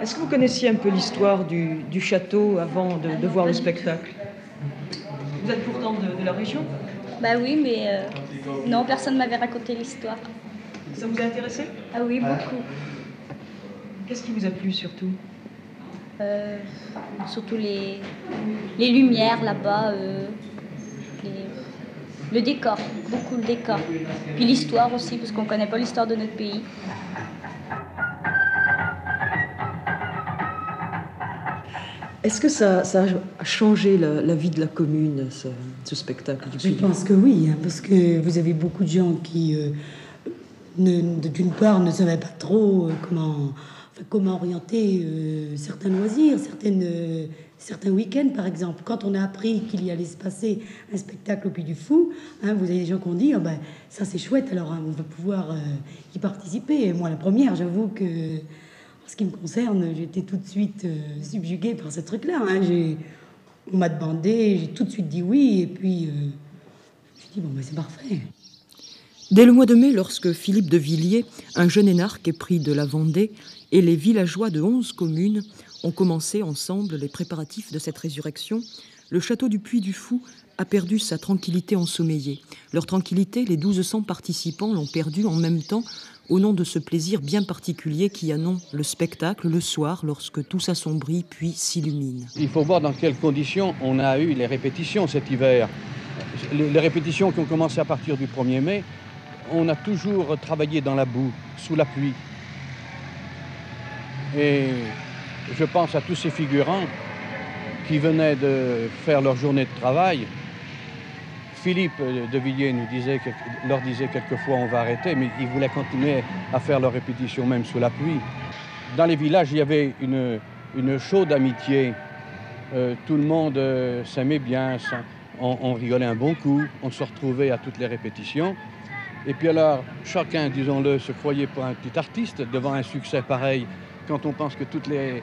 Est-ce que vous connaissiez un peu l'histoire du château avant de voir le spectacle? Vous êtes pourtant de la région? Bah oui, mais non, personne ne m'avait raconté l'histoire. Ça vous a intéressé? Ah oui, beaucoup. Qu'est-ce qui vous a plu surtout? Surtout les lumières là-bas, le décor, beaucoup le décor. Puis l'histoire aussi, parce qu'on ne connaît pas l'histoire de notre pays. Est-ce que ça a changé la vie de la commune, ce spectacle du Je pense que oui, hein, parce que vous avez beaucoup de gens qui, d'une part, ne savaient pas trop comment orienter certains loisirs, certains week-ends, par exemple. Quand on a appris qu'il y allait se passer un spectacle au Puy du Fou, hein, vous avez des gens qui ont dit oh, ben, ça c'est chouette, alors hein, on va pouvoir y participer. Et moi, la première, j'avoue que... En ce qui me concerne, j'ai été tout de suite subjuguée par ce truc-là. Hein. On m'a demandé, j'ai tout de suite dit oui, et puis je me suis dit, bon, ben, c'est parfait. Dès le mois de mai, lorsque Philippe de Villiers, un jeune énarque épris de la Vendée, et les villageois de 11 communes ont commencé ensemble les préparatifs de cette résurrection, le château du Puy du Fou a perdu sa tranquillité ensommeillée. Leur tranquillité, les 1200 participants l'ont perdue en même temps au nom de ce plaisir bien particulier qui a nom le spectacle le soir lorsque tout s'assombrit puis s'illumine. Il faut voir dans quelles conditions on a eu les répétitions cet hiver. Les répétitions qui ont commencé à partir du 1er mai, on a toujours travaillé dans la boue, sous la pluie. Et je pense à tous ces figurants qui venaient de faire leur journée de travail. Philippe de Villiers leur disait quelquefois on va arrêter, mais ils voulaient continuer à faire leurs répétitions même sous la pluie. Dans les villages, il y avait une chaude amitié. Tout le monde s'aimait bien, on rigolait un bon coup, on se retrouvait à toutes les répétitions. Et puis alors, chacun, disons-le, se croyait pour un petit artiste devant un succès pareil. Quand on pense que toutes les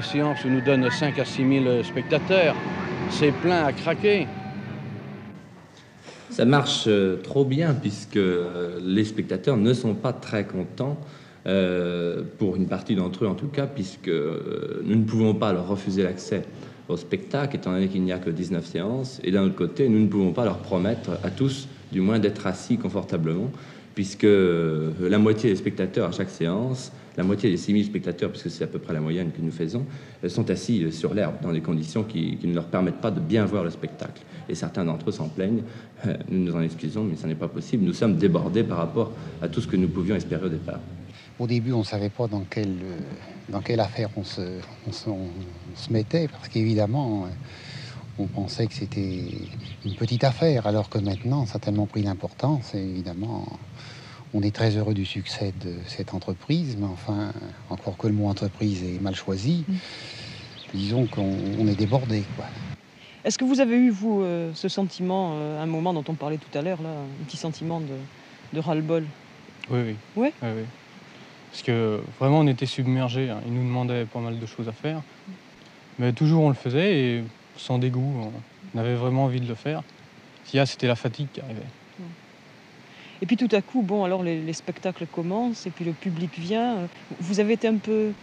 séances nous donnent 5 à 6 000 spectateurs, c'est plein à craquer. Ça marche trop bien puisque les spectateurs ne sont pas très contents, pour une partie d'entre eux en tout cas, puisque nous ne pouvons pas leur refuser l'accès au spectacle, étant donné qu'il n'y a que 19 séances, et d'un autre côté, nous ne pouvons pas leur promettre à tous, du moins, d'être assis confortablement, puisque la moitié des spectateurs à chaque séance, la moitié des 6 000 spectateurs, puisque c'est à peu près la moyenne que nous faisons, sont assis sur l'herbe dans des conditions qui ne leur permettent pas de bien voir le spectacle. Et certains d'entre eux s'en plaignent. Nous nous en excusons, mais ce n'est pas possible. Nous sommes débordés par rapport à tout ce que nous pouvions espérer au départ. Au début, on ne savait pas dans quelle affaire on se mettait, parce qu'évidemment, on pensait que c'était une petite affaire, alors que maintenant, ça a tellement pris d'importance, et évidemment... On est très heureux du succès de cette entreprise, mais enfin, encore que le mot entreprise est mal choisi, disons qu'on est débordé, quoi. Est-ce que vous avez eu, vous, ce sentiment, un moment dont on parlait tout à l'heure, là, un petit sentiment de ras-le-bol? Oui, oui. Ouais? Oui, oui. Parce que vraiment, on était submergés. Hein. Ils nous demandaient pas mal de choses à faire. Mais toujours, on le faisait et sans dégoût. On avait vraiment envie de le faire. C'était la fatigue qui arrivait. Et puis tout à coup, bon, alors les spectacles commencent et puis le public vient. Vous avez été un peu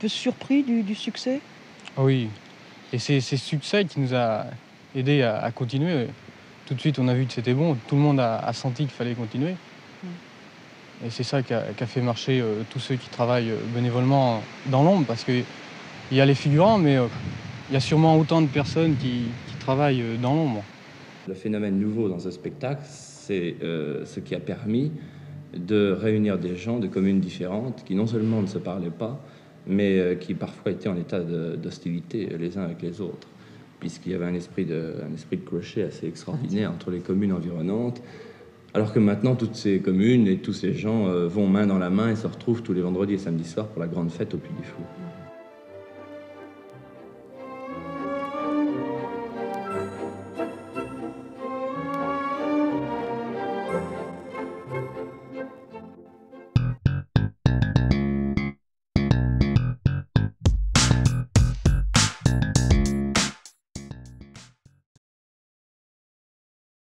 surpris du succès? Oui, et c'est ce succès qui nous a aidés à continuer. Tout de suite, on a vu que c'était bon. Tout le monde a senti qu'il fallait continuer. Et c'est ça qui a fait marcher tous ceux qui travaillent bénévolement dans l'ombre, parce qu'il y a les figurants, mais il y a sûrement autant de personnes qui travaillent dans l'ombre. Le phénomène nouveau dans ce spectacle, c'est ce qui a permis de réunir des gens de communes différentes qui non seulement ne se parlaient pas, mais qui parfois étaient en état d'hostilité les uns avec les autres, puisqu'il y avait un esprit de clocher assez extraordinaire entre les communes environnantes, alors que maintenant toutes ces communes et tous ces gens vont main dans la main et se retrouvent tous les vendredis et samedis soirs pour la grande fête au Puy du Fou.